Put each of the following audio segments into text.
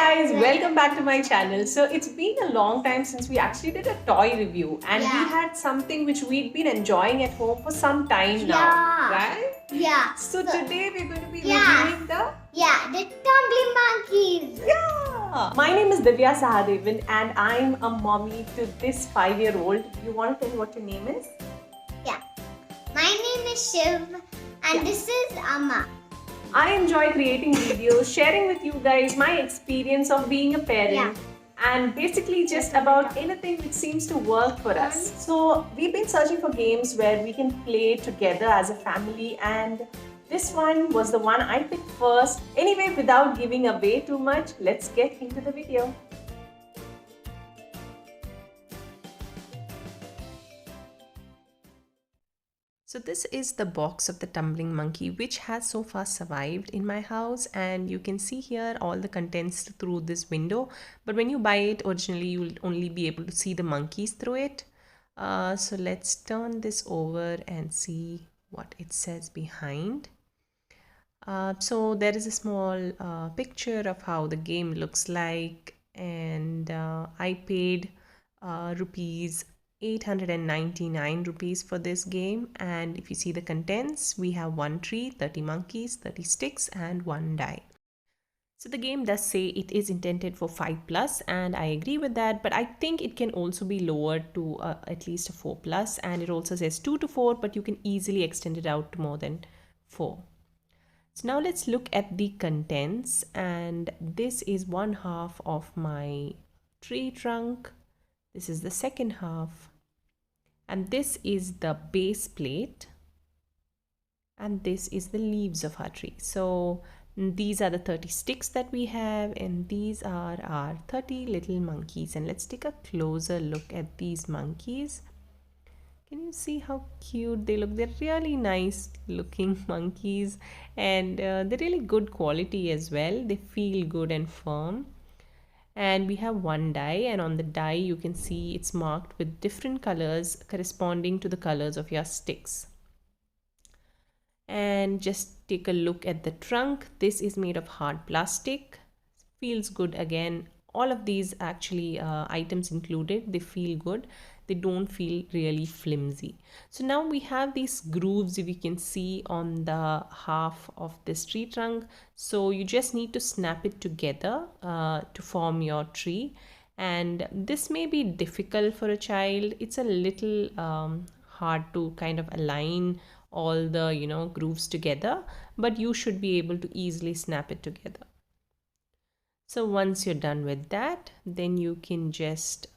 guys, welcome back to my channel. So it's been a long time since we actually did a toy review and we had something which we'd been enjoying at home for some time now, right? Yeah. So today we're going to be Yeah. reviewing the tumbling monkeys. Yeah. My name is Divya Sahadevan and I'm a mommy to this 5-year-old. You want to tell what your name is? Yeah. My name is Shiv and this is Amma. I enjoy creating videos, sharing with you guys my experience of being a parent. And basically just about anything which seems to work for us. So we've been searching for games where we can play together as a family, and this one was the one I picked first. Anyway, without giving away too much, let's get into the video. So this is the box of the tumbling monkey, which has so far survived in my house, and you can see here all the contents through this window. But when you buy it originally, you'll only be able to see the monkeys through it. So let's turn this over and see what it says behind. So there is a small picture of how the game looks like, and I paid rupees 899 rupees for this game. And if you see the contents, we have 1 tree, 30 monkeys, 30 sticks and 1 die. So the game does say it is intended for 5+, and I agree with that, but I think it can also be lowered to at least a 4+, and it also says 2 to 4, but you can easily extend it out to more than 4. So now let's look at the contents, and this is one half of my tree trunk. This is the second half, and this is the base plate, and this is the leaves of our tree. So these are the 30 sticks that we have, and these are our 30 little monkeys. And let's take a closer look at these monkeys. Can you see how cute they look? They're really nice looking monkeys, and they're really good quality as well. They feel good and firm. And we have 1 die, and on the die you can see it's marked with different colors corresponding to the colors of your sticks. And just take a look at the trunk. This is made of hard plastic. Feels good again. All of these actually items included, they feel good. They don't feel really flimsy. So now we have these grooves, if you can see, on the half of this tree trunk. So you just need to snap it together to form your tree. And this may be difficult for a child. It's a little hard to kind of align all the grooves together, but you should be able to easily snap it together. So once you're done with that, then you can just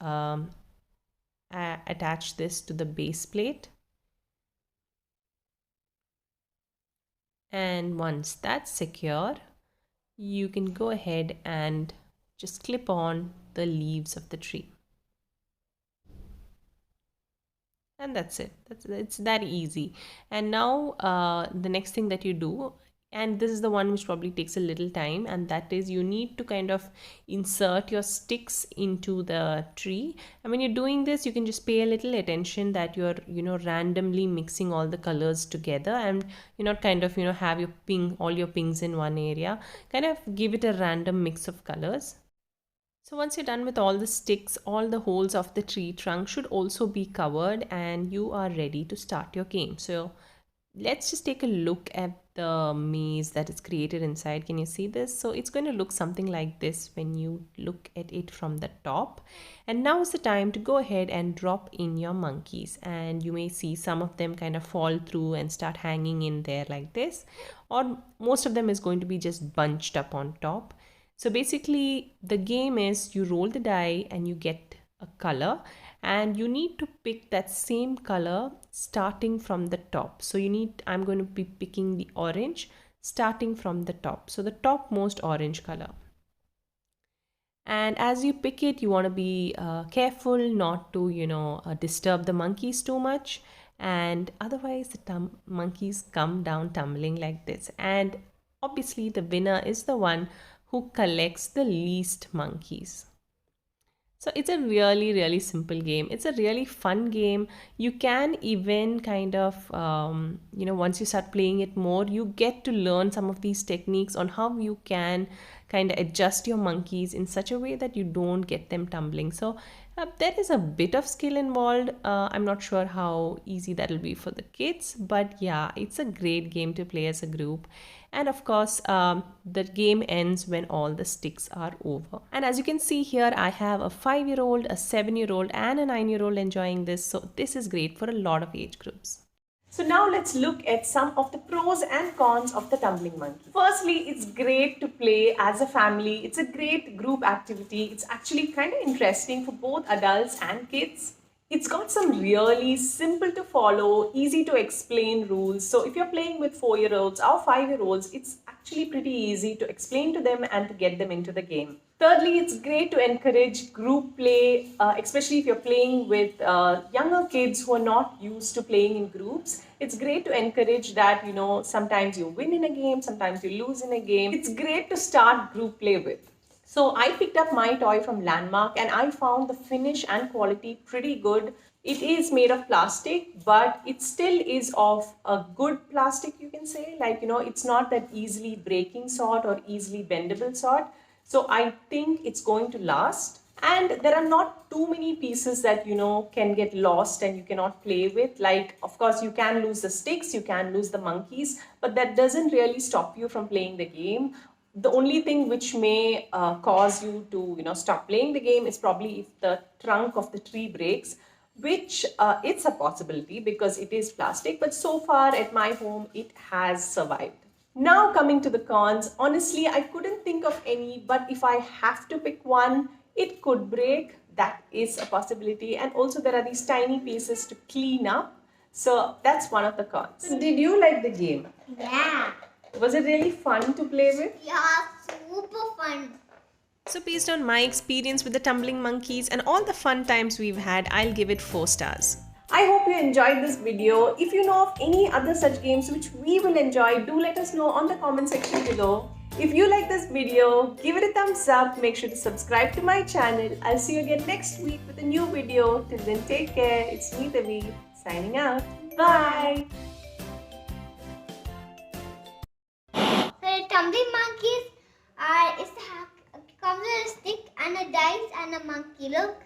attach this to the base plate. And once that's secure, you can go ahead and just clip on the leaves of the tree. And that's it. It's that easy. And now the next thing that you do, and this is the one which probably takes a little time, and that is you need to kind of insert your sticks into the tree. And when you're doing this, you can just pay a little attention that you're randomly mixing all the colors together, and you're not kind of have your all your pinks in one area. Kind of give it a random mix of colors. So once you're done with all the sticks, all the holes of the tree trunk should also be covered, and you are ready to start your game. So let's just take a look at the maze that is created inside. Can you see this? So it's going to look something like this when you look at it from the top. And now is the time to go ahead and drop in your monkeys, and you may see some of them kind of fall through and start hanging in there like this, or most of them is going to be just bunched up on top. So basically the game is you roll the die and you get a color, and you need to pick that same color starting from the top. So I'm going to be picking the orange starting from the top. So the topmost orange color. And as you pick it, you want to be careful not to disturb the monkeys too much, and otherwise the monkeys come down tumbling like this. And obviously the winner is the one who collects the least monkeys. So it's a really, really simple game. It's a really fun game. You can even kind of, once you start playing it more, you get to learn some of these techniques on how you can kind of adjust your monkeys in such a way that you don't get them tumbling. So there is a bit of skill involved. I'm not sure how easy that'll be for the kids, but yeah, it's a great game to play as a group. And of course, the game ends when all the sticks are over. And as you can see here, I have a 5-year-old, a 7-year-old, and a 9-year-old enjoying this. So this is great for a lot of age groups. So now let's look at some of the pros and cons of the tumbling monkey. Firstly, it's great to play as a family. It's a great group activity. It's actually kind of interesting for both adults and kids. It's got some really simple to follow, easy to explain rules. So if you're playing with 4-year-olds or 5-year-olds, it's actually pretty easy to explain to them and to get them into the game. Thirdly, it's great to encourage group play, especially if you're playing with younger kids who are not used to playing in groups. It's great to encourage that, sometimes you win in a game, sometimes you lose in a game. It's great to start group play with. So I picked up my toy from Landmark and I found the finish and quality pretty good. It is made of plastic, but it still is of a good plastic, you can say. It's not that easily breaking sort or easily bendable sort. So I think it's going to last. And there are not too many pieces that, can get lost and you cannot play with. Of course, you can lose the sticks, you can lose the monkeys, but that doesn't really stop you from playing the game. The only thing which may cause you to stop playing the game is probably if the trunk of the tree breaks, which it's a possibility because it is plastic, but so far at my home it has survived. Now coming to the cons, honestly I couldn't think of any, but if I have to pick one, it could break. That is a possibility, and also there are these tiny pieces to clean up, so that's one of the cons. Did you like the game? Yeah. Was it really fun to play with? Yeah, super fun. So based on my experience with the tumbling monkeys and all the fun times we've had, I'll give it 4 stars. I hope you enjoyed this video. If you know of any other such games which we will enjoy, do let us know on the comment section below. If you like this video, give it a thumbs up. Make sure to subscribe to my channel. I'll see you again next week with a new video. Till then, take care. It's me, Devi, signing out. Bye. The tumbling monkeys comes with a stick and a dice and a monkey. Look.